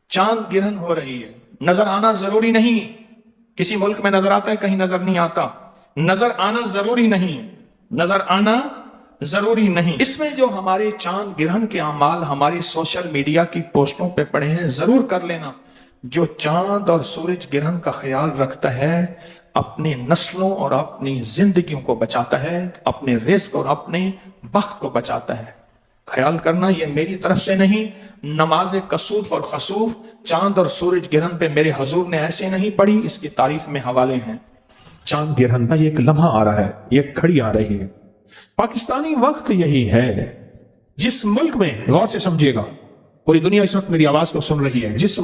چاند گرہن ہو رہی ہے، نظر آنا ضروری نہیں، کسی ملک میں نظر آتا ہے کہیں نظر نہیں آتا، نظر آنا ضروری نہیں، نظر آنا ضروری نہیں۔ اس میں جو ہمارے چاند گرہن کے اعمال ہماری سوشل میڈیا کی پوسٹوں پہ پڑے ہیں، ضرور کر لینا۔ جو چاند اور سورج گرہن کا خیال رکھتا ہے اپنی نسلوں اور اپنی زندگیوں کو بچاتا ہے، اپنے رزق اور اپنے بخت کو بچاتا ہے۔ خیال کرنا یہ میری طرف سے نہیں، نماز کسوف اور خسوف چاند اور سورج گرہن پہ میرے حضور نے ایسے نہیں پڑھی، اس کی تاریخ میں حوالے ہیں۔ چاند گرہن کا یہ ایک لمحہ آ رہا ہے، یہ ایک گھڑی آ رہی ہے۔ پاکستانی وقت یہی ہے، جس ملک میں، غور سے سمجھیے گا، پوری دنیا اس وقت میری آواز کو سن رہی ہے، جس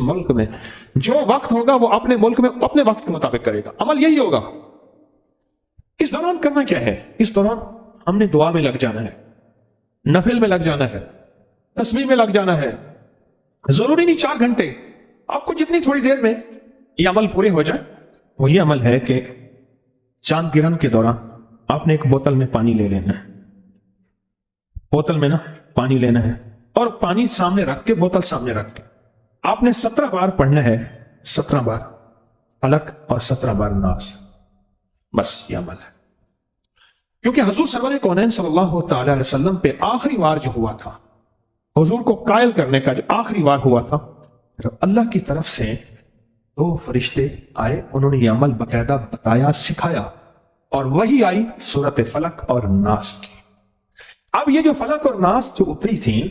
ملک میں جو وقت ہوگا وہ اپنے ملک میں اپنے وقت کے مطابق کرے گا، عمل یہی ہوگا۔ اس دوران کرنا کیا ہے؟ اس دوران ہم نے دعا میں لگ جانا ہے، نفل میں لگ جانا ہے، تسبیح میں لگ جانا ہے۔ ضروری نہیں 4 گھنٹے، آپ کو جتنی تھوڑی دیر میں یہ عمل پورے ہو جائے۔ وہ یہ عمل ہے کہ چاند گرہن کے دوران آپ نے ایک بوتل میں پانی لے لینا ہے، بوتل میں پانی لینا ہے، اور پانی سامنے رکھ کے، بوتل سامنے رکھ کے آپ نے 17 بار پڑھنا ہے، 17 بار فلق اور 17 بار ناس، بس یہ عمل ہے۔ کیونکہ حضور سرور کونین صلی اللہ تعالی علیہ وسلم پہ آخری وار جو ہوا تھا، حضور کو قائل کرنے کا جو آخری وار ہوا تھا، اللہ کی طرف سے 2 فرشتے آئے، انہوں نے یہ عمل باقاعدہ بتایا، سکھایا، اور وہی آئی سورت فلق اور ناس کی۔ اب یہ جو فلق اور ناس جو اتری تھی،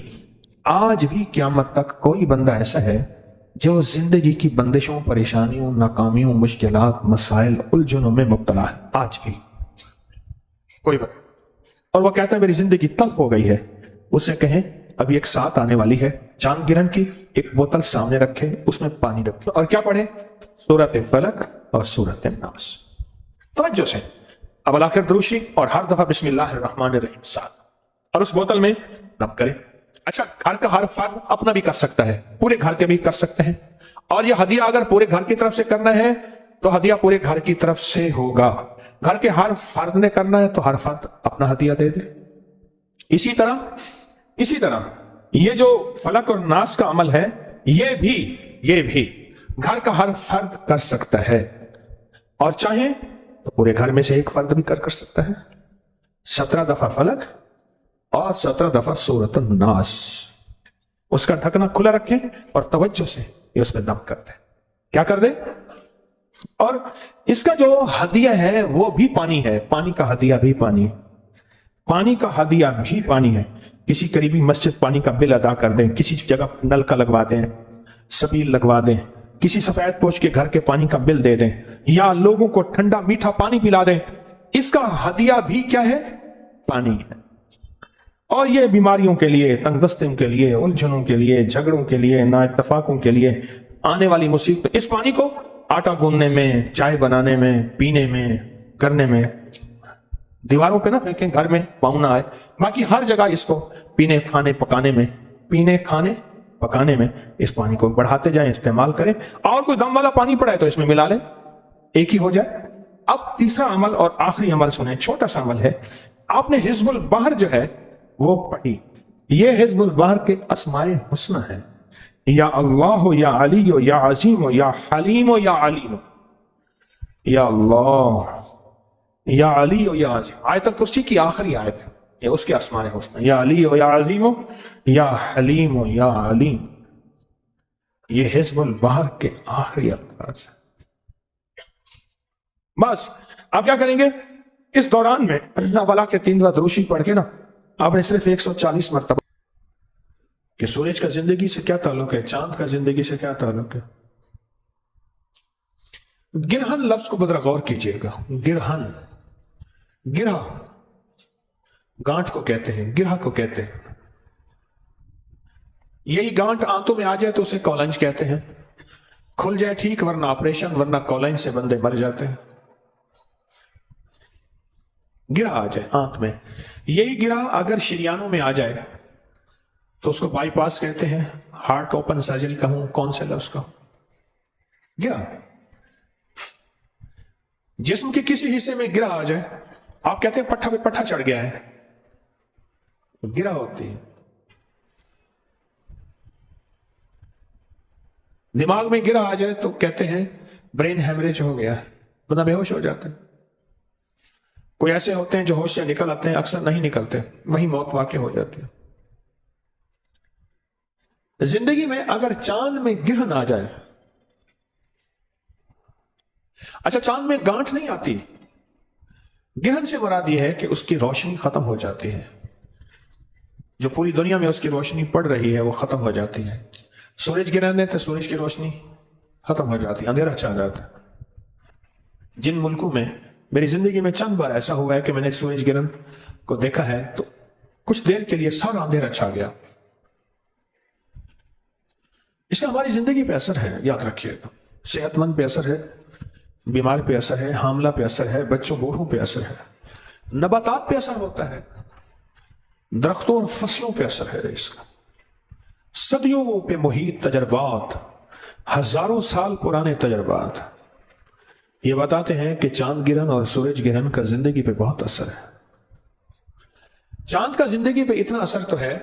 آج بھی قیامت تک کوئی بندہ ایسا ہے جو زندگی کی بندشوں، پریشانیوں، ناکامیوں، مشکلات، مسائل، الجھنوں میں مبتلا ہے، آج بھی کوئی بندہ، اور وہ کہتا ہے میری زندگی تلخ ہو گئی ہے، اسے کہیں ابھی ایک ساتھ آنے والی ہے، چاند گرہن کی، ایک بوتل سامنے رکھے، اس میں پانی رکھے، اور کیا پڑھے؟ سورت فلق اور سورت ناس۔ توجہ سے اب الاخر دروشی اور ہر دفعہ بسم اللہ الرحمن الرحیم ساتھ، اور اس بوتل میں دم کرے۔ اچھا، گھر کا ہر فرد اپنا بھی کر سکتا ہے، پورے گھر کے بھی کر سکتے ہیں، اور یہ ہدیہ اگر پورے گھر کی طرف سے کرنا ہے تو ہدیہ پورے گھر کی طرف سے ہوگا۔ گھر کے ہر فرد نے کرنا ہے تو ہر فرد اپنا ہدیہ دے دے۔ اسی طرح یہ جو فلق اور ناس کا عمل ہے، یہ بھی گھر کا ہر فرد کر سکتا ہے، اور چاہیں تو پورے گھر میں سے ایک فرد بھی کر سکتا ہے۔ 17 دفعہ فلق اور 17 دفعہ سورت الناس، اس کا ڈھکنا کھلا رکھیں اور توجہ سے یہ اس میں دم کرتے ہیں، کیا کر دیں؟ اور اس کا جو ہدیہ ہے وہ بھی پانی ہے، پانی کا ہدیہ بھی پانی ہے، پانی کا ہدیہ بھی پانی ہے۔ کسی قریبی مسجد پانی کا بل ادا کر دیں، کسی جگہ نلکا لگوا دیں، سبیل لگوا دیں، کسی سفید پوش کے گھر کے پانی کا بل دے دیں، یا لوگوں کو ٹھنڈا میٹھا پانی پلا دیں، اس کا ہدیہ بھی کیا ہے؟ پانی ہے۔ اور یہ بیماریوں کے لیے، تنگ دستیوں کے لیے، الجھنوں کے لیے، جھگڑوں کے لیے، نا اتفاقوں کے لیے، آنے والی مصیبت، اس پانی کو آٹا گوندنے میں، چائے بنانے میں، پینے میں، کرنے میں، دیواروں پہ نہ پھینکیں، گھر میں پاؤں نہ آئے، باقی ہر جگہ اس کو پینے کھانے پکانے میں اس پانی کو بڑھاتے جائیں، استعمال کریں، اور کوئی دم والا پانی پڑا ہے تو اس میں ملا لیں، ایک ہی ہو جائے۔ اب تیسرا عمل اور آخری عمل سنیں، چھوٹا سا عمل ہے۔ آپ نے حزب البحر جو ہے وہ پڑھی، یہ حزب البحر کے اسماء حسنى ہے، یا اللہ ہو، یا علی ہو، یا عظیم ہو، یا حلیم ہو، یا علیم ہو، یا اللہ، یا علی ہو، یا عظیم۔ آیت الکرسی کی آخری آیت ہے، یہ اس کے اسماء حسنى، یا علی ہو، یا عظیم ہو، یا حلیم ہو، یا علیم، یہ حزب البحر کے آخری الفاظ ہیں۔ بس آپ کیا کریں گے اس دوران میں؟ اولا کے 3 دفعہ دروشی پڑھ کے آپ نے صرف 140 مرتبہ کہ سورج کا زندگی سے کیا تعلق ہے، چاند کا زندگی سے کیا تعلق ہے۔ گرہن لفظ کو بدرا غور کیجئے گا، گرہن، گرہ گانٹھ کو کہتے ہیں، گرہ کو کہتے ہیں۔ یہی گانٹھ آنتوں میں آ جائے تو اسے کولنج کہتے ہیں، کھل جائے ٹھیک، ورنہ آپریشن، ورنہ کولنج سے بندے مر جاتے ہیں۔ گرہ آ جائے آنت میں، یہی گرہ اگر شریانوں میں آ جائے تو اس کو بائی پاس کہتے ہیں، ہارٹ اوپن سرجری کہوں، کون سے لفظ کا گرہ۔ جسم کے کسی حصے میں گرہ آ جائے، آپ کہتے ہیں پٹھا پہ پٹھا چڑھ گیا ہے، گرہ ہوتی ہے۔ دماغ میں گرا آ جائے تو کہتے ہیں برین ہیمریج ہو گیا ہے، بندہ بے ہوش ہو جاتا ہے۔ کوئی ایسے ہوتے ہیں جو ہوش سے نکل آتے ہیں، اکثر نہیں نکلتے، وہی موت واقع ہو جاتی ہے۔ زندگی میں اگر چاند میں گرہن آ جائے، اچھا چاند میں گانٹھ نہیں آتی، گرہن سے مراد یہ ہے کہ اس کی روشنی ختم ہو جاتی ہے، جو پوری دنیا میں اس کی روشنی پڑ رہی ہے وہ ختم ہو جاتی ہے۔ سورج گرہن ہے تو سورج کی روشنی ختم ہو جاتی ہے، اندھیرا چھا جاتا ہے۔ جن ملکوں میں میری زندگی میں چند بار ایسا ہوا ہے کہ میں نے سورج گرہن کو دیکھا ہے تو کچھ دیر کے لیے سارا اندھیرا چھا گیا۔ اس کا ہماری زندگی پہ اثر ہے، یاد رکھیے گا۔ صحت مند پہ اثر ہے، بیمار پہ اثر ہے، حاملہ پہ اثر ہے، بچوں بوڑھوں پہ اثر ہے، نباتات پہ اثر ہوتا ہے، درختوں اور فصلوں پہ اثر ہے اس کا۔ صدیوں پہ محیط تجربات، ہزاروں سال پرانے تجربات یہ بتاتے ہیں کہ چاند گرہن اور سورج گرہن کا زندگی پہ بہت اثر ہے۔ چاند کا زندگی پہ اتنا اثر تو ہے،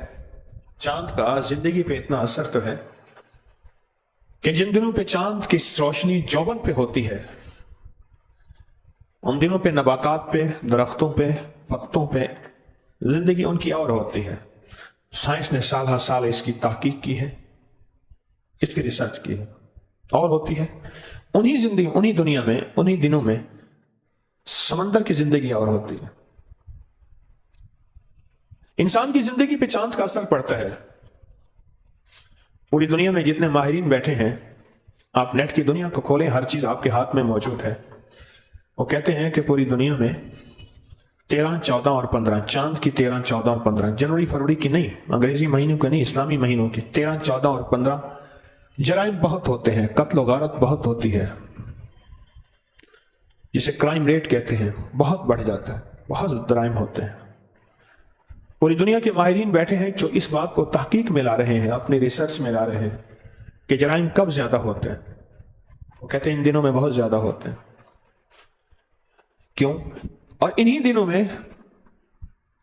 چاند کا زندگی پہ اتنا اثر تو ہے کہ جن دنوں پہ چاند کی روشنی جوبن پہ ہوتی ہے، ان دنوں پہ نباتات پہ، درختوں پہ، پتوں پہ زندگی ان کی اور ہوتی ہے۔ سائنس نے سال ہر سال اس کی تحقیق کی ہے، اس کی ریسرچ کی ہے، اور ہوتی ہے۔ انہی زندگی، انہی دنیا میں، انہی دنوں میں سمندر کی زندگی اور ہوتی ہے۔ انسان کی زندگی پہ چاند کا اثر پڑتا ہے۔ پوری دنیا میں جتنے ماہرین بیٹھے ہیں، آپ نیٹ کی دنیا کو کھولیں، ہر چیز آپ کے ہاتھ میں موجود ہے۔ وہ کہتے ہیں کہ پوری دنیا میں 13، 14 اور 15، چاند کی 13، 14 اور 15، جنوری فروری کی نہیں، انگریزی مہینوں کی نہیں، اسلامی مہینوں کی 13، 14 اور 15 جرائم بہت ہوتے ہیں، قتل و غارت بہت ہوتی ہے، جسے کرائم ریٹ کہتے ہیں، بہت بڑھ جاتا ہے، بہت جرائم ہوتے ہیں۔ پوری دنیا کے ماہرین بیٹھے ہیں جو اس بات کو تحقیق میں لا رہے ہیں، اپنی ریسرچ میں لا رہے ہیں کہ جرائم کب زیادہ ہوتے ہیں۔ وہ کہتے ہیں ان دنوں میں بہت زیادہ ہوتے ہیں۔ کیوں؟ اور انہی دنوں میں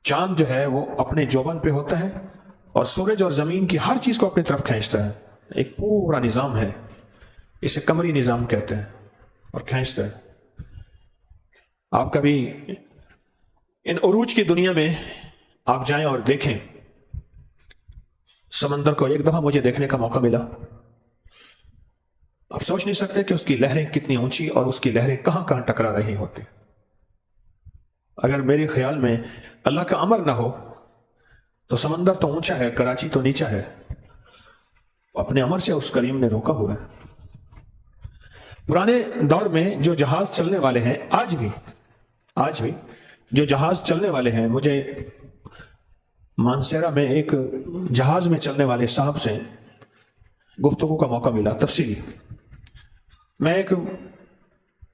چاند جو ہے وہ اپنے جوبن پہ ہوتا ہے اور سورج اور زمین کی ہر چیز کو اپنی طرف کھینچتا ہے۔ ایک پورا نظام ہے، اسے قمری نظام کہتے ہیں، اور کھینچتا ہے۔ آپ کبھی ان عروج کی دنیا میں آپ جائیں اور دیکھیں، سمندر کو ایک دفعہ مجھے دیکھنے کا موقع ملا، آپ سوچ نہیں سکتے کہ اس کی لہریں کتنی اونچی اور اس کی لہریں کہاں کہاں ٹکرا رہی ہوتی۔ اگر میرے خیال میں اللہ کا امر نہ ہو تو سمندر تو اونچا ہے، کراچی تو نیچا ہے، اپنے امر سے اس کریم نے روکا ہوا ہے۔ پرانے دور میں جو جہاز چلنے والے ہیں، آج بھی جو جہاز چلنے والے ہیں، مجھے مانسیرا میں ایک جہاز میں چلنے والے صاحب سے گفتگو کا موقع ملا تفصیلی۔ میں ایک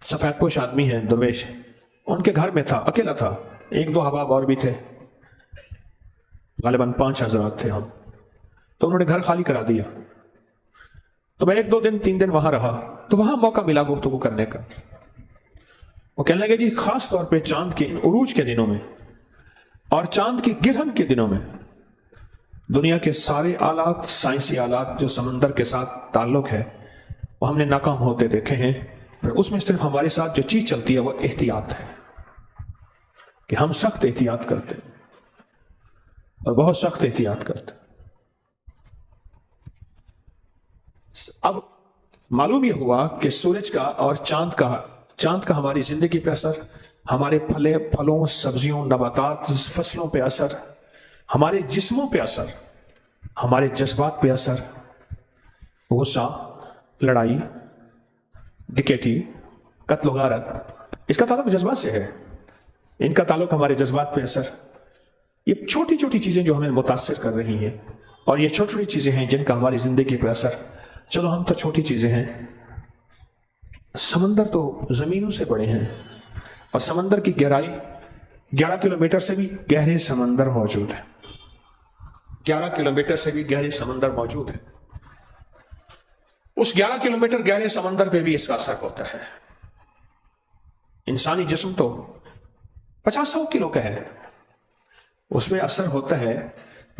سفید پوش آدمی ہے، درویش، ان کے گھر میں تھا، اکیلا تھا، 1-2 احباب اور بھی تھے، غالباً 5 حضرات تھے ہم۔ تو انہوں نے گھر خالی کرا دیا، تو میں 1-2 دن 3 دن وہاں رہا، تو وہاں موقع ملا گفتگو کرنے کا۔ وہ کہنے لگے جی خاص طور پہ چاند کے عروج کے دنوں میں اور چاند کی گرہن کے دنوں میں دنیا کے سارے آلات، سائنسی آلات جو سمندر کے ساتھ تعلق ہے، وہ ہم نے ناکام ہوتے دیکھے ہیں۔ پھر اس میں صرف ہمارے ساتھ جو چیز چلتی ہے وہ احتیاط ہے، کہ ہم سخت احتیاط کرتے ہیں اور بہت سخت احتیاط کرتے ہیں۔ اب معلوم یہ ہوا کہ سورج کا اور چاند کا ہماری زندگی پہ اثر، ہمارے پھلوں، سبزیوں، نباتات، فصلوں پہ اثر، ہمارے جسموں پہ اثر، ہمارے جذبات پہ اثر، غصہ، لڑائی، ڈکیتی، قتل و غارت، اس کا تعلق جذبات سے ہے، ان کا تعلق ہمارے جذبات پہ اثر۔ یہ چھوٹی چھوٹی چیزیں جو ہمیں متاثر کر رہی ہیں، اور یہ چھوٹی چھوٹی چیزیں ہیں جن کا ہماری زندگی پہ اثر۔ چلو ہم تو چھوٹی چیزیں ہیں، سمندر تو زمینوں سے بڑے ہیں، اور سمندر کی گہرائی 11 کلومیٹر سے بھی گہرے سمندر موجود ہے، 11 کلومیٹر سے بھی گہرے سمندر موجود ہے۔ اس 11 کلومیٹر گہرے سمندر پہ بھی اس کا اثر ہوتا ہے۔ انسانی جسم تو 50-100 کلو کا ہے، اس میں اثر ہوتا ہے۔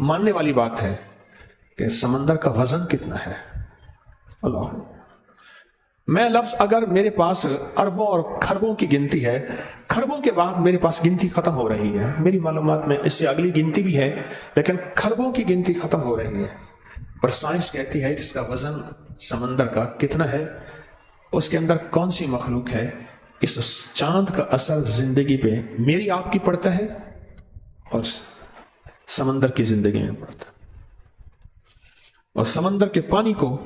ماننے والی بات ہے کہ سمندر کا وزن کتنا ہے، اللہ، میں لفظ اگر میرے پاس اربوں اور خربوں کی گنتی ہے، خربوں کے بعد میرے پاس گنتی ختم ہو رہی ہے، میری معلومات میں اس سے اگلی گنتی بھی ہے لیکن خربوں کی گنتی ختم ہو رہی ہے، پر سائنس کہتی ہے اس کا وزن سمندر کا کتنا ہے، اس کے اندر کون سی مخلوق ہے، اس چاند کا اثر زندگی پہ میری آپ کی پڑتا ہے اور سمندر کی زندگی میں پڑتا ہے، اور سمندر کے پانی کو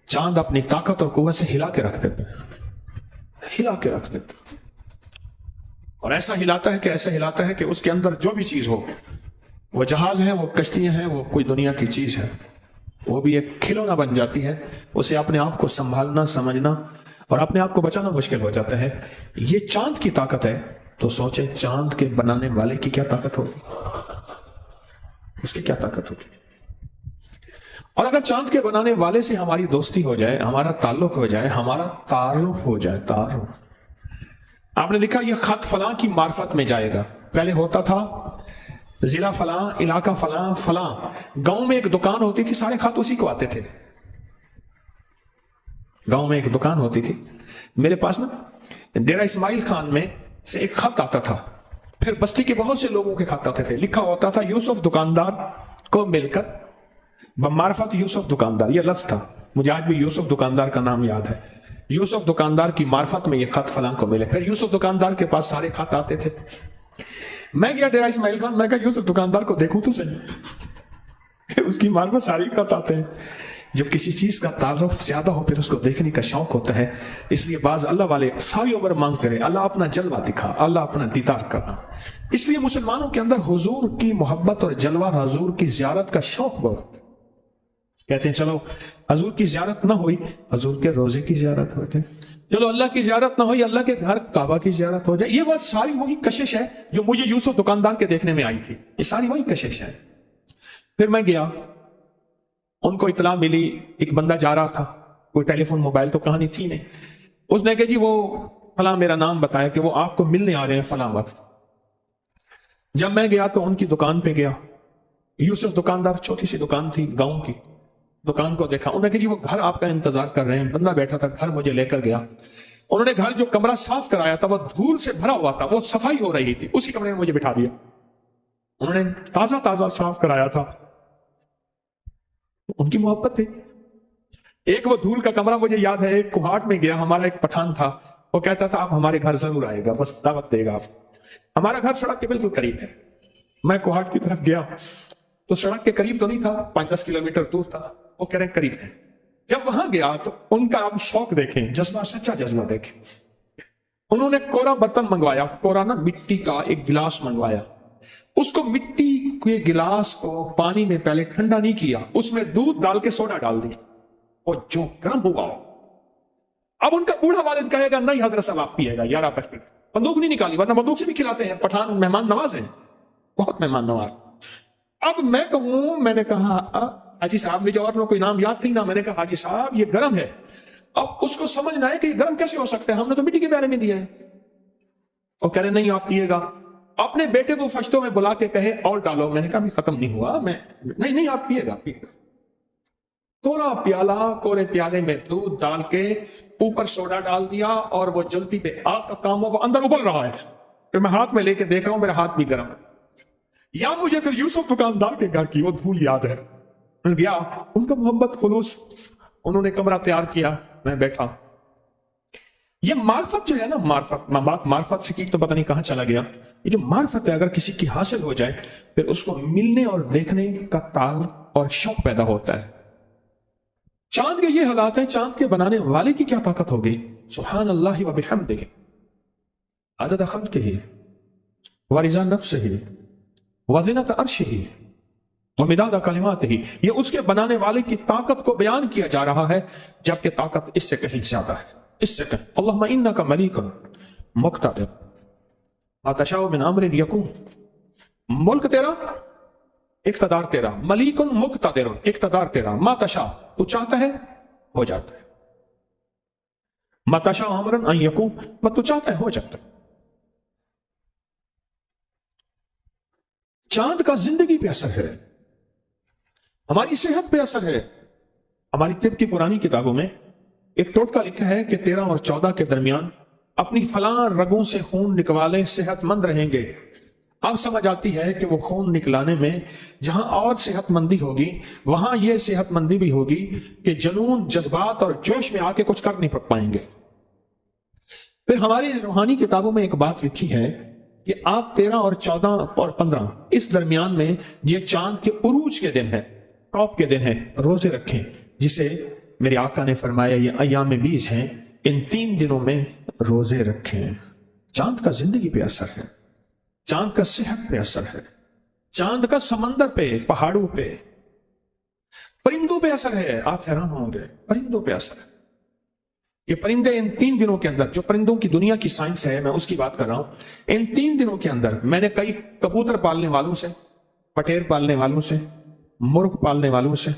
چاند اپنی طاقت اور قوت سے ہلا کے رکھ دیتا ہے، ہلا کے رکھ دیتا ہے، اور ایسا ہلاتا ہے کہ اس کے اندر جو بھی چیز ہو، وہ جہاز ہے، وہ کشتیاں ہیں، وہ کوئی دنیا کی چیز ہے، وہ بھی ایک کھلونا بن جاتی ہے، اسے اپنے آپ کو سنبھالنا، سمجھنا اور اپنے آپ کو بچانا مشکل ہو جاتا ہے۔ یہ چاند کی طاقت ہے، تو سوچیں چاند کے بنانے والے کی کیا طاقت ہوگی، اس کی کیا طاقت ہوگی۔ اور اگر چاند کے بنانے والے سے ہماری دوستی ہو جائے، ہمارا تعلق ہو جائے، ہمارا تعارف ہو جائے، تعارف، آپ نے لکھا یہ خط فلاں کی معرفت میں جائے گا، پہلے ہوتا تھا ضلع فلاں، علاقہ فلاں، فلاں، گاؤں میں ایک دکان ہوتی تھی، سارے خط اسی کو آتے تھے، گاؤں میں ایک دکان ہوتی تھی، میرے پاس نا ڈیرہ اسماعیل خان میں سے ایک خط آتا تھا، پھر بستی کے بہت سے لوگوں کے خط آتے تھے، لکھا ہوتا تھا یوسف دکاندار کو مل کر بمعرفت یوسف دکاندار، یہ لفظ تھا، مجھے آج بھی یوسف دکاندار کا نام یاد ہے، یوسف دکاندار کی معرفت میں یہ خط فلاں کو ملے، پھر یوسف دکاندار کے پاس سارے خط آتے تھے، میں گیا ڈیرہ اسماعیل خان، میں کہا یوسف دکاندار کو دیکھوں تو صحیح، اس کی معرفت ساری خط آتے ہیں، جب کسی چیز کا تعارف زیادہ ہو پھر اس کو دیکھنے کا شوق ہوتا ہے، اس لیے بعض اللہ والے ساری عمر مانگتے رہے اللہ اپنا جلوہ دکھا، اللہ اپنا دیدار کرنا، اس لیے مسلمانوں کے اندر حضور کی محبت اور جلوہ حضور کی زیارت کا شوق بہت، کہتے ہیں چلو حضور کی زیارت نہ ہوئی حضور کے روزے کی زیارت ہو جائے، چلو اللہ کی زیارت نہ ہوئی اللہ کے گھر کعبہ کی زیارت ہو جائے، یہ بات ساری وہی کشش ہے جو مجھے یوسف دکاندار کے دیکھنے میں آئی تھی، یہ ساری وہی کشش ہے۔ پھر میں گیا، ان کو اطلاع ملی ایک بندہ جا رہا تھا، کوئی ٹیلی فون موبائل تو کہانی تھی نہیں، اس نے کہا جی وہ فلاں میرا نام بتایا کہ وہ آپ کو ملنے آ رہے ہیں فلاں وقت، جب میں گیا تو ان کی دکان پہ گیا، یوسف دکاندار، چھوٹی سی دکان تھی گاؤں کی، دکان کو دیکھا، انہوں نے کہا جی وہ گھر آپ کا انتظار کر رہے ہیں، بندہ بیٹھا تھا، گھر مجھے لے کر گیا، انہوں نے گھر جو کمرہ صاف کرایا تھا وہ دھول سے بھرا ہوا تھا، وہ صفائی ہو رہی تھی، اسی کمرے میں مجھے بٹھا دیا، انہوں نے تازہ تازہ صاف کرایا تھا، ان کی محبت تھی۔ ایک وہ دھول کا کمرہ مجھے یاد ہے، ایک کوہاٹ میں گیا، ہمارا ایک پٹھان تھا، وہ کہتا تھا آپ ہمارے گھر ضرور آئے گا، بس دعوت دے گا آپ، ہمارا گھر سڑک کے بالکل قریب ہے، میں کوہاٹ کی طرف گیا تو سڑک کے قریب تو نہیں تھا، 5-10 کلومیٹر دور تھا، وہ کہہ رہے ہیں قریب ہے، جب وہاں گیا تو ان کا آپ شوق دیکھیں، جذبہ، سچا جذبہ دیکھیں، انہوں نے کورا برتن منگوایا، کورا نا مٹی کا ایک گلاس منگوایا، اس کو مٹی کے گلاس کو پانی میں پہلے ٹھنڈا نہیں کیا، اس میں دودھ ڈال کے سوڈا ڈال دی، اور جو گرم ہوا، اب ان کا بوڑھا والد کہے گا نہیں حضرت صاحب آپ پیے گا، یار آپ بندوق نہیں نکالی، ورنہ بندوق سے بھی کھلاتے ہیں، پٹھان مہمان نواز ہیں، بہت مہمان نواز۔ اب میں کہوں، میں نے کہا حاجی صاحب، مجھے اور کوئی نام یاد تھی نا، میں نے کہا حاجی صاحب یہ گرم ہے، اب اس کو سمجھنا ہے کہ یہ گرم کیسے ہو سکتا ہے، ہم نے تو مٹی کے پیالے میں دیا ہے، اور کہہ رہے نہیں آپ پیے گا، اپنے بیٹے کو فرشتوں میں بلا کے کہے اور ڈالو، میں نے کہا ختم نہیں ہوا، میں نہیں آپ پیے گا، پیے گا، کورا پیالہ، کورے پیالے میں دودھ ڈال کے اوپر سوڈا ڈال دیا، اور وہ جلتی پہ آگ کا کام ہو، وہ اندر ابل رہا ہے، پھر میں ہاتھ میں لے کے دیکھ رہا ہوں، میرا ہاتھ بھی گرم ہے، یا مجھے پھر یوسف دکاندار کے گھر کی وہ دھول یاد ہے، میں گیا، ان کا محبت، خلوص، انہوں نے کمرہ تیار کیا، میں بیٹھا، یہ معرفت جو ہے نا، معرفت، میں بات معرفت سے کی تو پتہ نہیں کہاں چلا گیا، یہ جو معرفت ہے اگر کسی کی حاصل ہو جائے پھر اس کو ملنے اور دیکھنے کا تعلق اور شوق پیدا ہوتا ہے۔ چاند کے یہ حالات ہیں، چاند کے بنانے والے کی کیا طاقت ہوگی، سبحان اللہ و بحمدہ، عدد خلقہ ورضا نفسہ وزنۃ عرشہ ومداد کلماتہ، یہ اس کے بنانے والے کی طاقت کو بیان کیا جا رہا ہے، جبکہ طاقت اس سے کہیں زیادہ ہے، اس سے کہیں اللہم انک ملیک مقتدر ما تشاء من امر یکون، ملک تیرا، اقتدار تیرا، ملیک مقتدر، اقتدار تیرا، ما تشاء، تو چاہتا ہے ہو جاتا ہے، ما تشاء امرا ان یکون، تو چاہتا ہے ہو جاتا ہے۔ چاند کا زندگی پہ اثر ہے، ہماری صحت پہ اثر ہے، ہماری طب کی پرانی کتابوں میں ایک ٹوٹکا لکھا ہے کہ 13 اور 14 کے درمیان اپنی فلاں رگوں سے خون نکوالے صحت مند رہیں گے. اب سمجھ آتی ہے کہ وہ خون نکلانے میں جہاں اور صحت مندی ہوگی وہاں یہ صحت مندی بھی ہوگی کہ جنون، جذبات اور جوش میں آ کے کچھ کر نہیں پائیں گے. پھر ہماری روحانی کتابوں میں ایک بات لکھی ہے کہ آپ 13 اور 14 اور 15 اس درمیان میں یہ چاند کے عروج کے دن ہے، ٹاپ کے دن ہے، روزے رکھیں، جسے میرے آقا نے فرمایا یہ ایام بیز ہیں، ان 3 دنوں میں روزے رکھیں. چاند کا زندگی پہ اثر ہے، چاند کا صحت پہ اثر ہے، چاند کا سمندر پہ، پہاڑوں پہ، پرندوں پہ اثر ہے. آپ حیران ہوں گے، پرندوں پہ اثر ہے. یہ پرندے ان 3 دنوں کے اندر، جو پرندوں کی دنیا کی سائنس ہے میں اس کی بات کر رہا ہوں، ان 3 دنوں کے اندر میں نے کئی کبوتر پالنے والوں سے، پٹیر پالنے والوں سے، مرغ پالنے والوں سے،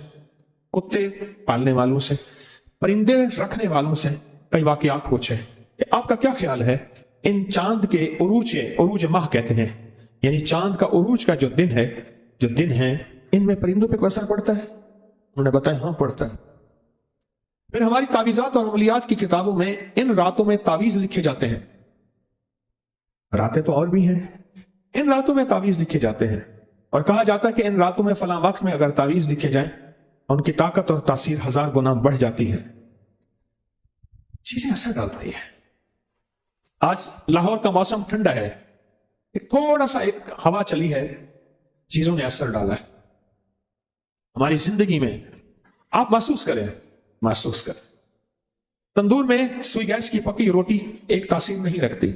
کتے پالنے والوں سے، پرندے رکھنے والوں سے کئی واقعات پوچھے کہ آپ کا کیا خیال ہے ان چاند کے عروج ماہ کہتے ہیں، یعنی چاند کا عروج کا جو دن ہے ان میں پرندوں پہ کوئی اثر پڑتا ہے؟ انہوں نے بتایا ہاں پڑتا ہے. پھر ہماری تعویذات اور عملیات کی کتابوں میں ان راتوں میں تعویذ لکھے جاتے ہیں. راتیں تو اور بھی ہیں، ان راتوں میں تعویذ لکھے جاتے ہیں اور کہا جاتا ہے کہ ان راتوں میں فلاں وقت میں اگر تعویذ لکھے جائیں ان کی طاقت اور تاثیر 1000 گنا بڑھ جاتی ہے. چیزیں اثر ڈالتی ہیں. آج لاہور کا موسم ٹھنڈا ہے، ایک تھوڑا سا ایک ہوا چلی ہے، چیزوں نے اثر ڈالا ہے ہماری زندگی میں. آپ محسوس کریں. تندور میں سوئی گیس کی پکی روٹی ایک تاثیر نہیں رکھتی،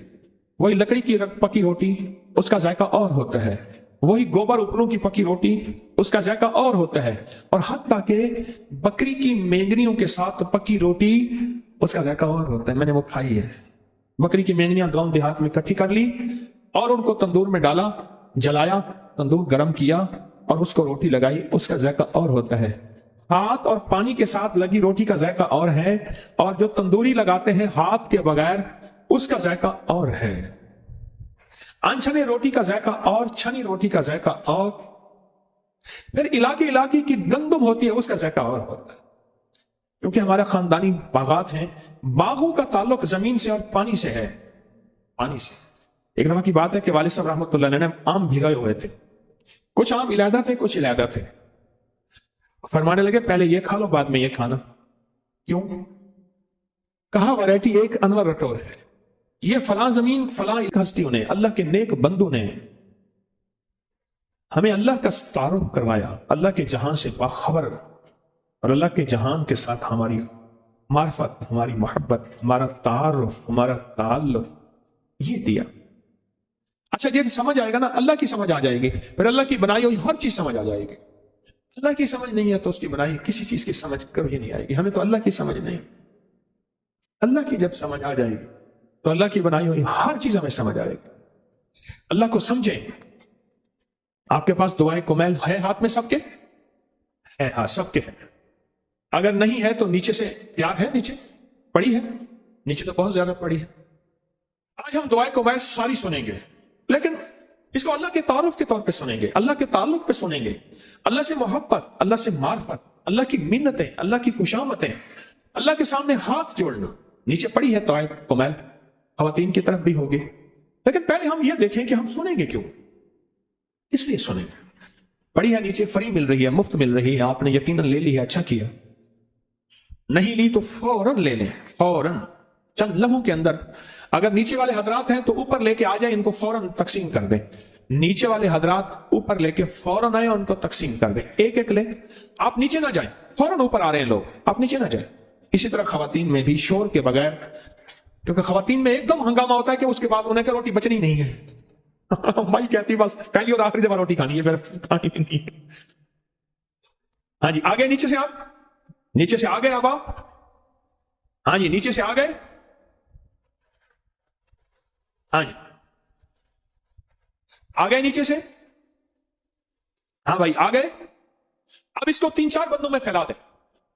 وہی لکڑی کی پکی روٹی اس کا ذائقہ اور ہوتا ہے، وہی گوبر اوپروں کی پکی روٹی اس کا ذائقہ اور ہوتا ہے، اور حتیٰ کہ بکری کی مینگنیوں کے ساتھ پکی روٹی اس کا ذائقہ اور ہوتا ہے. میں نے وہ کھائی ہے. بکری کی مینگنیاں گاؤں دیہات میں اکٹھی کر لی اور ان کو تندور میں ڈالا، جلایا، تندور گرم کیا اور اس کو روٹی لگائی، اس کا ذائقہ اور ہوتا ہے. ہاتھ اور پانی کے ساتھ لگی روٹی کا ذائقہ اور ہے، اور جو تندوری لگاتے ہیں ہاتھ کے بغیر اس کا ذائقہ اور ہے. انچھنے روٹی کا ذائقہ اور، چھنی روٹی کا ذائقہ اور. پھر علاقے کی گندم ہوتی ہے، اس کا ذائقہ اور ہوتا ہے. کیونکہ ہمارے خاندانی باغات ہیں، باغوں کا تعلق زمین سے اور پانی سے ہے، پانی سے. ایک دفعہ کی بات ہے کہ والد صاحب رحمۃ اللہ علیہ نے آم بھگائے ہوئے تھے. کچھ آم علیحدہ تھے، کچھ علیحدہ تھے. فرمانے لگے پہلے یہ کھا لو بعد میں یہ کھانا. کیوں؟ کہا ویرائٹی ایک انور رٹور ہے. یہ فلاں زمین فلاں ہستیوں نے، اللہ کے نیک بندوں نے ہمیں اللہ کا تعارف کروایا، اللہ کے جہان سے باخبر، اور اللہ کے جہان کے ساتھ ہماری معرفت، ہماری محبت، ہمارا تعارف، ہمارا تعلق یہ دیا. اچھا جب سمجھ آئے گا نا، اللہ کی سمجھ آ جائے گی، پھر اللہ کی بنائی ہوئی ہر چیز سمجھ آ جائے گی. اللہ کی سمجھ نہیں ہے تو اس کی بنائی کسی چیز کی سمجھ کبھی نہیں آئے گی. ہمیں تو اللہ کی سمجھ نہیں. اللہ کی جب سمجھ آ جائے گی تو اللہ کی بنائی ہوئی ہر چیز ہمیں سمجھ آئے گی. اللہ کو سمجھیں. آپ کے پاس دعائے کمیل ہے ہاتھ میں سب کے؟ ہے، ہاں سب کے ہے. اگر نہیں ہے تو نیچے سے تیار ہے، نیچے پڑی ہے، نیچے تو بہت زیادہ پڑی ہے. آج ہم دعائے کمیل ساری سنیں گے، لیکن اس کو اللہ کے تعارف کے طور پہ سنیں گے، اللہ کے تعلق پہ سنیں گے. اللہ سے محبت، اللہ سے معرفت، اللہ کی منتیں، اللہ کی خوشامتیں، اللہ کے سامنے ہاتھ جوڑنا. نیچے پڑی ہے دعائے کمیل، خواتین کی طرف بھی ہوگی، لیکن پہلے ہم یہ دیکھیں کہ ہم سنیں گے کیوں. اس لیے سنیں گے. پڑی ہے نیچے، فری مل رہی ہے، مفت مل رہی ہے، آپ نے یقیناً لے لی ہے، اچھا کیا. نہیں لی تو فوراً لے لیں، فوراً چند لمحوں کے اندر. اگر نیچے والے حضرات ہیں تو اوپر لے کے آ جائیں، ان کو فوراً تقسیم کر دیں. نیچے والے حضرات اوپر لے کے فوراً آئے، ان کو تقسیم کر دیں. ایک ایک لیں. آپ نیچے نہ جائیں، فوراً اوپر آ رہے ہیں لوگ، آپ نیچے نہ جائیں. اسی طرح خواتین میں بھی شور کے بغیر، کیونکہ خواتین میں ایک دم ہنگامہ ہوتا ہے کہ اس کے بعد انہیں کہ روٹی بچنی نہیں ہے. مائی کہتی بس پہلی اور آخری دفعہ روٹی کھانی ہے، پھر کھانی نہیں. ہاں جی آگے، نیچے سے آپ، نیچے سے آگے اب آپ، ہاں جی نیچے سے آگے، ہاں جی آگے نیچے سے، ہاں بھائی آگے. اب اس کو 3-4 بندوں میں پھیلا دیں.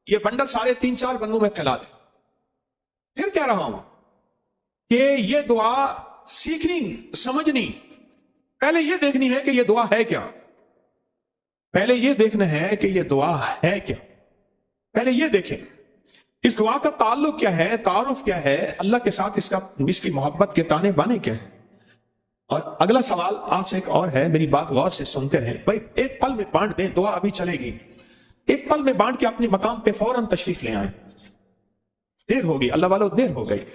یہ بنڈل سارے 3-4 بندوں میں پھیلا دیں. پھر کہہ رہا ہوں کہ یہ دعا سیکھنی، سمجھنی، پہلے یہ دیکھنی ہے کہ یہ دعا ہے کیا. پہلے یہ دیکھنا ہے کہ یہ دعا ہے کیا. پہلے یہ دیکھیں اس دعا کا تعلق کیا ہے، تعارف کیا ہے اللہ کے ساتھ، اس کی محبت کے تانے بانے کیا ہے۔ اور اگلا سوال آپ سے ایک اور ہے، میری بات غور سے سنتے رہیں بھائی، ایک پل میں بانٹ دیں، دعا ابھی چلے گی، ایک پل میں بانٹ کے اپنے مقام پہ فوراً تشریف لے آئیں۔ دیر ہوگی اللہ والو، دیر ہو گئی،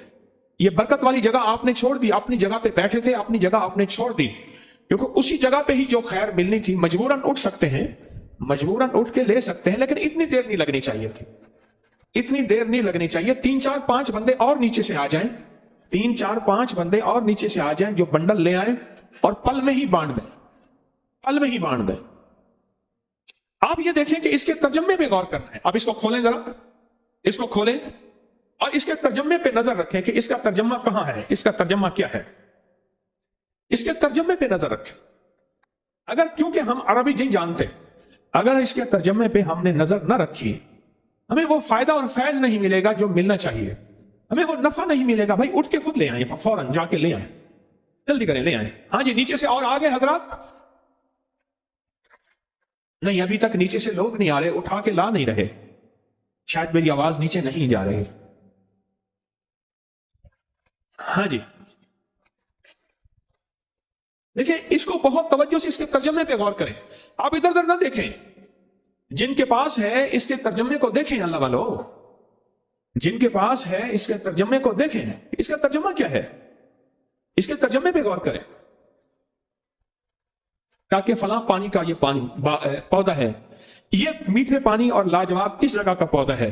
یہ برکت والی جگہ آپ نے چھوڑ دی، اپنی جگہ پہ بیٹھے تھے، اپنی جگہ آپ نے چھوڑ دی، کیونکہ اسی جگہ پہ ہی جو خیر ملنی تھی مجبوراً اٹھ سکتے ہیں، مجبوراً اٹھ کے لے سکتے ہیں، لیکن اتنی دیر نہیں لگنی چاہیے تھی، اتنی دیر نہیں لگنی چاہیے۔ 3-4-5 بندے اور نیچے سے آ جائیں، 3-4-5 بندے اور نیچے سے آ جائیں جو بنڈل لے آئیں اور پل میں ہی بانٹ دیں، پل میں ہی بانٹ دیں۔ آپ یہ دیکھیں کہ اس کے ترجمے پہ غور کرنا ہے، آپ اس کو کھولیں ذرا، اس کو کھولیں اور اس کے ترجمے پہ نظر رکھیں کہ اس کا ترجمہ کہاں ہے، اس کا ترجمہ کیا ہے، اس کے ترجمے پہ نظر رکھیں۔ اگر کیونکہ ہم عربی نہیں جانتے، اگر اس کے ترجمے پہ ہم نے نظر نہ رکھی، ہمیں وہ فائدہ اور فیض نہیں ملے گا جو ملنا چاہیے، ہمیں وہ نفع نہیں ملے گا۔ بھائی اٹھ کے خود لے آئیں، فوراً جا کے لے آئیں، جلدی کریں، لے آئیں۔ ہاں جی، نیچے سے اور آگے حضرات؟ نہیں، ابھی تک نیچے سے لوگ نہیں آ رہے، اٹھا کے لا نہیں رہے، شاید میری آواز نیچے نہیں جا رہی۔ ہاں جی، دیکھیں اس کو بہت توجہ سے اس کے ترجمے پہ غور کریں، آپ ادھر ادھر نہ دیکھیں، جن کے پاس ہے اس کے ترجمے کو دیکھیں اللہ والو، جن کے پاس ہے اس کے ترجمے کو دیکھیں، اس کا ترجمہ کیا ہے، اس کے ترجمے پہ غور کریں، تاکہ فلاں پانی کا یہ پانی پودا ہے، یہ میٹھے پانی اور لاجواب اس جگہ کا پودا ہے،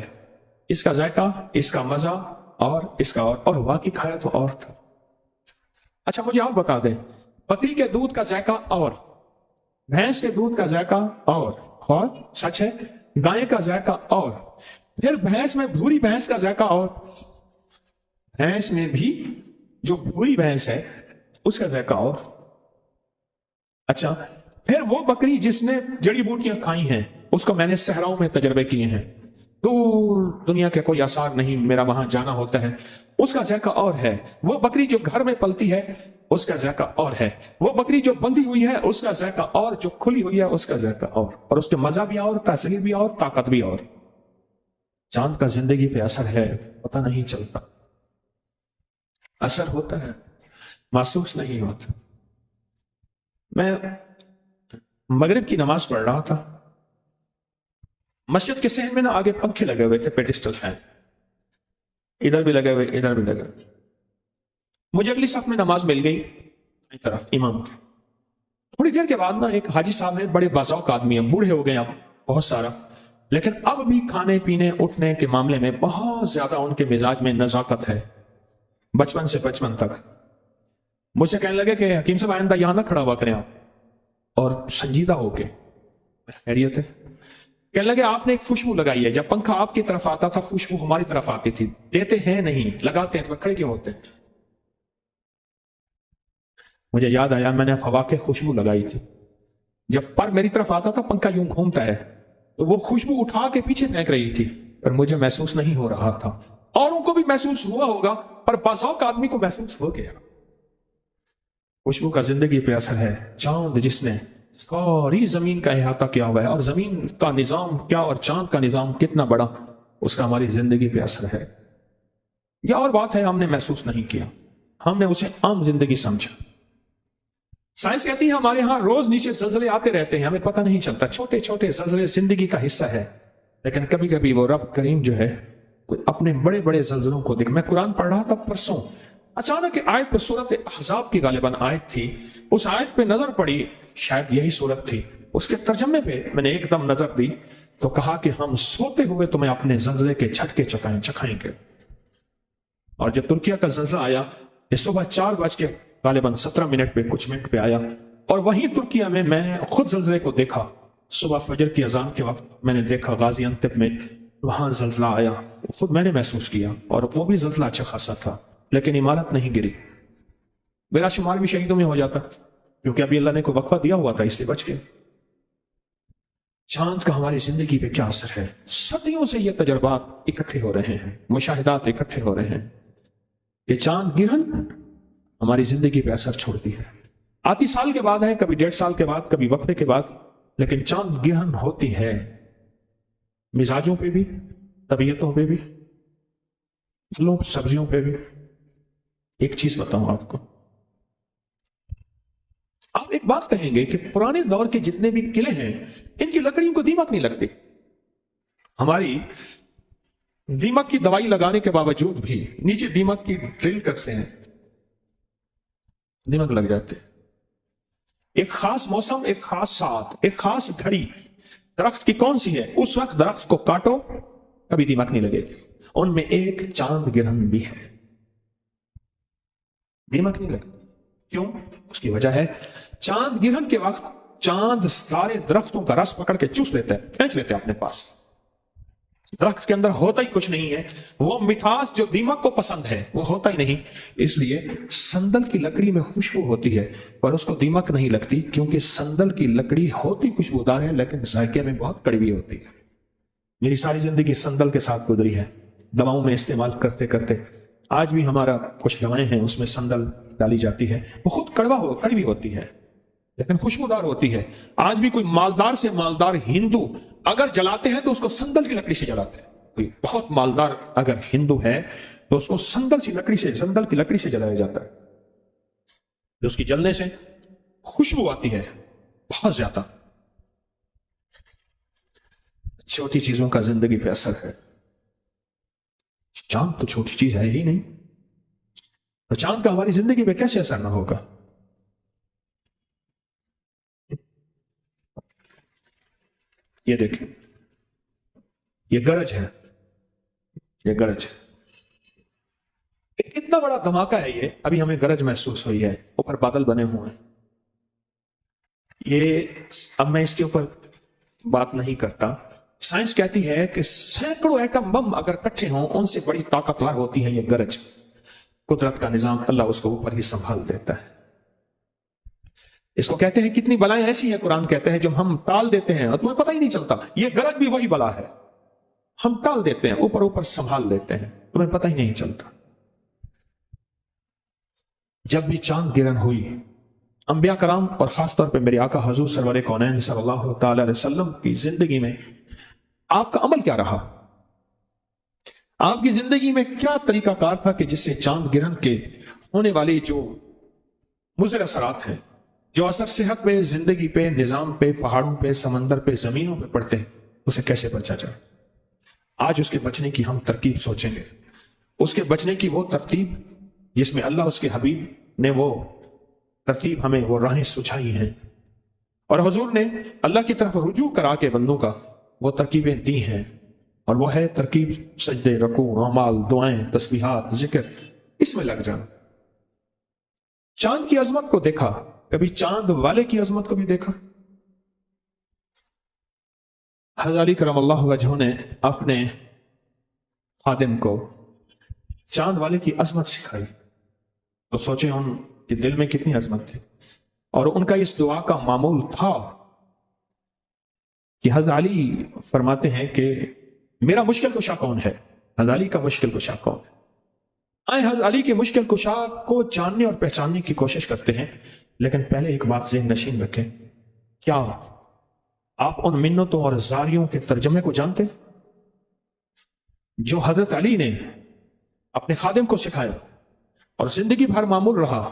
اس کا ذائقہ، اس کا مزہ اور اس کا اور واقعی کھایا تو اور تھا۔ اچھا مجھے اور بتا دیں، بکری کے دودھ کا ذائقہ اور بھینس کے دودھ کا ذائقہ اور سچ ہے، گائے کا ذائقہ اور پھر بھینس میں بھوری بھینس کا ذائقہ اور بھینس میں بھی جو بھوری بھینس ہے اس کا ذائقہ اور۔ اچھا پھر وہ بکری جس نے جڑی بوٹیاں کھائی ہیں، اس کو میں نے صحراؤں میں تجربے کیے ہیں، دور دنیا کے کوئی آثار نہیں، میرا وہاں جانا ہوتا ہے، اس کا ذائقہ اور ہے۔ وہ بکری جو گھر میں پلتی ہے اس کا ذائقہ اور ہے، وہ بکری جو بندھی ہوئی ہے اس کا ذائقہ اور، جو کھلی ہوئی ہے اس کا ذائقہ اور اس کے مزہ بھی اور، تاثیر بھی اور، طاقت بھی اور۔ چاند کا زندگی پہ اثر ہے، پتہ نہیں چلتا، اثر ہوتا ہے محسوس نہیں ہوتا۔ میں مغرب کی نماز پڑھ رہا تھا، مسجد کے صحن میں نا آگے پنکھے لگے ہوئے تھے، پیڈسٹل فین، ادھر بھی لگے ہوئے ادھر بھی لگے ہوئے۔ مجھے اگلی صف میں نماز مل گئی طرف امام کے۔ تھوڑی دیر کے بعد نا ایک حاجی صاحب ہیں، بڑے باذوق آدمی ہیں، بوڑھے ہو گئے اب بہت سارا، لیکن اب بھی کھانے پینے اٹھنے کے معاملے میں بہت زیادہ ان کے مزاج میں نزاکت ہے، بچپن سے بچپن تک۔ مجھ سے کہنے لگے کہ حکیم صاحب آئندہ یہاں نہ کھڑا ہوا کریں آپ، اور سنجیدہ ہو کے خیریت ہے؟ کہنے لگے آپ نے ایک خوشبو لگائی ہے، جب پنکھا آپ کی طرف آتا تھا خوشبو ہماری طرف آتی تھی، دیتے ہیں نہیں، لگاتے ہیں تو کھڑے کیوں ہوتے ہیں؟ مجھے یاد آیا میں نے فوا کے خوشبو لگائی تھی، جب پر میری طرف آتا تھا پنکھا یوں گھومتا ہے تو وہ خوشبو اٹھا کے پیچھے پھینک رہی تھی، پر مجھے محسوس نہیں ہو رہا تھا، اوروں کو بھی محسوس ہوا ہوگا پر باذوق آدمی کو محسوس ہو گیا۔ خوشبو کا زندگی پہ اثر ہے۔ چاند جس نے ساری زمین کا احاطہ کیا ہوا ہے، اور زمین کا نظام کیا اور چاند کا نظام کتنا بڑا، اس کا ہماری زندگی پہ اثر ہے۔ یہ اور بات ہے ہم نے محسوس نہیں کیا، ہم نے اسے عام زندگی سمجھا۔ سائنس کہتی ہے ہمارے ہاں روز نیچے زلزلے آتے رہتے ہیں، ہمیں پتہ نہیں چلتا، چھوٹے چھوٹے زلزلے زندگی کا حصہ ہے، لیکن کبھی کبھی وہ رب کریم جو ہے اپنے بڑے بڑے زلزلوں کو دیکھ۔ میں قرآن پڑھ رہا تھا پرسوں، اچانک آیت پہ سورت احزاب کی غالباً آیت تھی، اس آیت پہ نظر پڑی، شاید یہی سورت تھی، اس کے ترجمے پہ میں نے ایک دم نظر دی تو کہا کہ ہم سوتے ہوئے تمہیں اپنے زلزلے کے جھٹکے چکھائیں گے۔ اور جب ترکیہ کا زلزلہ آیا، یہ صبح 4 غالباً 17 پہ کچھ منٹ پہ آیا، اور وہیں ترکیہ میں میں نے خود زلزلے کو دیکھا، صبح فجر کی اذان کے وقت میں نے دیکھا غازی انتب میں وہاں زلزلہ آیا، خود میں نے محسوس کیا، اور وہ بھی زلزلہ اچھا خاصا تھا، لیکن عمارت نہیں گری۔ میرا شمار بھی شہیدوں میں ہو جاتا کیونکہ ابھی اللہ نے کوئی وقفہ دیا ہوا تھا، اس لیے بچ گئے۔ چاند کا ہماری زندگی پہ کیا اثر ہے؟ صدیوں سے یہ تجربات اکٹھے ہو رہے ہیں، مشاہدات اکٹھے ہو رہے ہیں، یہ چاند گرہن ہماری زندگی پہ اثر چھوڑتی ہے۔ آتی سال کے بعد ہے، کبھی 1.5 سال کے بعد، کبھی وقفے کے بعد، لیکن چاند گرہن ہوتی ہے، مزاجوں پہ بھی، طبیعتوں پہ بھی، پھلوں سبزیوں پہ بھی۔ ایک چیز بتاؤں آپ کو، آپ ایک بات کہیں گے کہ پرانے دور کے جتنے بھی قلعے ہیں ان کی لکڑیوں کو دیمک نہیں لگتی۔ ہماری دیمک کی دوائی لگانے کے باوجود بھی نیچے دیمک کی ڈرل کرتے ہیں، دیمک لگ جاتے۔ ایک خاص موسم، ایک خاص ساتھ، ایک خاص گھڑی درخت کی کون سی ہے، اس وقت درخت کو کاٹو کبھی دیمک نہیں لگے گی۔ ان میں ایک چاند گرہن بھی ہے، دیمک نہیں لگتی۔ کیوں؟ اس کی وجہ ہے چاند گرہن کے وقت چاند سارے درختوں کا رس پکڑ کے چوس لیتا ہے، کھینچ لیتے ہیں اپنے پاس۔ درخت کے اندر ہوتا ہی کچھ نہیں ہے، وہ مٹھاس جو دیمک کو پسند ہے وہ ہوتا ہی نہیں۔ اس لیے سندل کی لکڑی میں خوشبو ہوتی ہے پر اس کو دیمک نہیں لگتی، کیونکہ سندل کی لکڑی ہوتی خوشبودار ہے لیکن ذائقے میں بہت کڑوی ہوتی ہے۔ میری ساری زندگی سندل کے ساتھ گزری ہے، دواؤں میں استعمال کرتے کرتے۔ آج بھی ہمارا کچھ دوائیں ہیں اس میں سندل ڈالی جاتی ہے، وہ خود کڑوی ہوتی ہے لیکن خوشبودار ہوتی ہے۔ آج بھی کوئی مالدار سے مالدار ہندو اگر جلاتے ہیں تو اس کو سندل کی لکڑی سے جلاتے ہیں۔ کوئی بہت مالدار اگر ہندو ہے تو اس کو سندل کی لکڑی سے جلایا جاتا ہے، جو اس کی جلنے سے خوشبو آتی ہے بہت زیادہ۔ چھوٹی چیزوں کا زندگی پہ اثر ہے۔ چاند تو چھوٹی چیز ہے ہی نہیں، تو چاند کا ہماری زندگی پہ کیسے اثر نہ ہوگا؟ یہ دیکھیں، یہ گرج ہے، یہ گرج ہے، اتنا بڑا دھماکہ ہے یہ۔ ابھی ہمیں گرج محسوس ہوئی ہے، اوپر بادل بنے ہوئے ہیں۔ یہ اب میں اس کے اوپر بات نہیں کرتا۔ سائنس کہتی ہے کہ سینکڑوں ایٹم بم اگر اکٹھے ہوں ان سے بڑی طاقتور ہوتی ہے یہ گرج۔ قدرت کا نظام، اللہ اس کو اوپر ہی سنبھال دیتا ہے۔ اس کو کہتے ہیں کتنی بلائیں ایسی ہیں، قرآن کہتے ہیں جب ہم ٹال دیتے ہیں اور تمہیں پتہ ہی نہیں چلتا۔ یہ گرج بھی وہی بلا ہے، ہم ٹال دیتے ہیں، اوپر سنبھال لیتے ہیں، تمہیں پتہ ہی نہیں چلتا۔ جب بھی چاند گرہن ہوئی، انبیاء کرام اور خاص طور پہ میرے آقا حضور سرور کونین صلی اللہ تعالی علیہ وسلم کی زندگی میں آپ کا عمل کیا رہا؟ آپ کی زندگی میں کیا طریقہ کار تھا کہ جس سے چاند گرہن کے ہونے والے جو مضر اثرات ہیں، جو اثر صحت پہ، زندگی پہ، نظام پہ، پہاڑوں پہ، سمندر پہ، زمینوں پہ پڑتے ہیں، اسے کیسے بچا جائے؟ آج اس کے بچنے کی ہم ترکیب سوچیں گے، اس کے بچنے کی وہ ترتیب جس میں اللہ اس کے حبیب نے وہ ترتیب ہمیں وہ راہیں سجھائی ہیں، اور حضور نے اللہ کی طرف رجوع کرا کے بندوں کا وہ ترکیبیں دی ہیں، اور وہ ہے ترکیب سجدے، رکوع، اعمال، دعائیں، تسبیحات، ذکر، اس میں لگ جانا۔ چاند کی عظمت کو دیکھا، کبھی چاند والے کی عظمت کو بھی دیکھا؟ حضرت علی کرم اللہ وجہہ نے اپنے خادم کو چاند والے کی عظمت سکھائی، تو سوچیں ان کے دل میں کتنی عظمت تھی۔ اور ان کا اس دعا کا معمول تھا کہ حضرت علی فرماتے ہیں کہ میرا مشکل کشا کون ہے؟ حضرت علی کا مشکل کشا کون ہے؟ آئے حضرت علی کے مشکل کشا کو جاننے اور پہچاننے کی کوشش کرتے ہیں، لیکن پہلے ایک بات ذہن نشین رکھیں، کیا آپ ان منتوں اور زاریوں کے ترجمے کو جانتے ہیں جو حضرت علی نے اپنے خادم کو سکھایا اور زندگی بھر معمول رہا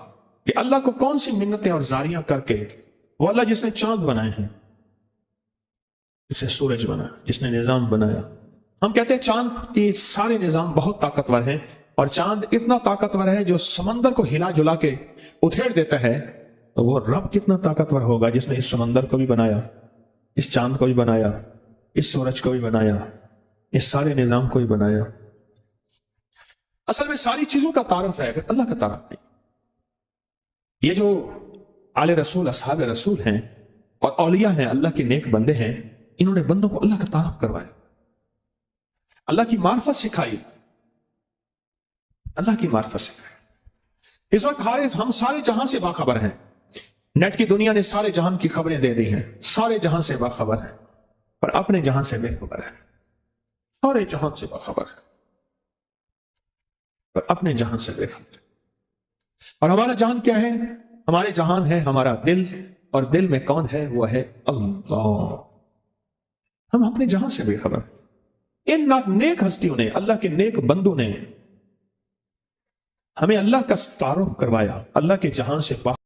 کہ اللہ کو کون سی منتیں اور زاریاں کر کے، وہ اللہ جس نے چاند بنائے ہیں، جس نے سورج بنایا، جس نے نظام بنایا۔ ہم کہتے ہیں چاند کے سارے نظام بہت طاقتور ہیں، اور چاند اتنا طاقتور ہے جو سمندر کو ہلا جلا کے ادھیڑ دیتا ہے، تو وہ رب کتنا طاقتور ہوگا جس نے اس سمندر کو بھی بنایا، اس چاند کو بھی بنایا، اس سورج کو بھی بنایا، اس سارے نظام کو بھی بنایا۔ اصل میں ساری چیزوں کا تعارف ہے، اگر اللہ کا تعارف نہیں۔ یہ جو آل رسول، اصحاب رسول ہیں اور اولیاء ہیں، اللہ کے نیک بندے ہیں، انہوں نے بندوں کو اللہ کا تعارف کروایا، اللہ کی معرفت سکھائی، اللہ کی معرفت سکھائی۔ اس وقت ہم سارے جہاں سے باخبر ہیں، نیٹ کی دنیا نے سارے جہان کی خبریں دے دی ہیں، سارے جہاں سے باخبر ہیں، پر اپنے جہاں سے بے خبر ہے۔ سارے جہان سے باخبر ہے پر اپنے جہان سے بے خبر ہے۔ اور ہمارا جہان کیا ہے؟ ہمارے جہان ہے ہمارا دل، اور دل میں کون ہے؟ وہ ہے اللہ۔ ہم اپنے جہان سے بے خبر، ان نیک ہستیوں نے، اللہ کے نیک بندوں نے ہمیں اللہ کا تعارف کروایا، اللہ کے جہان سے باہر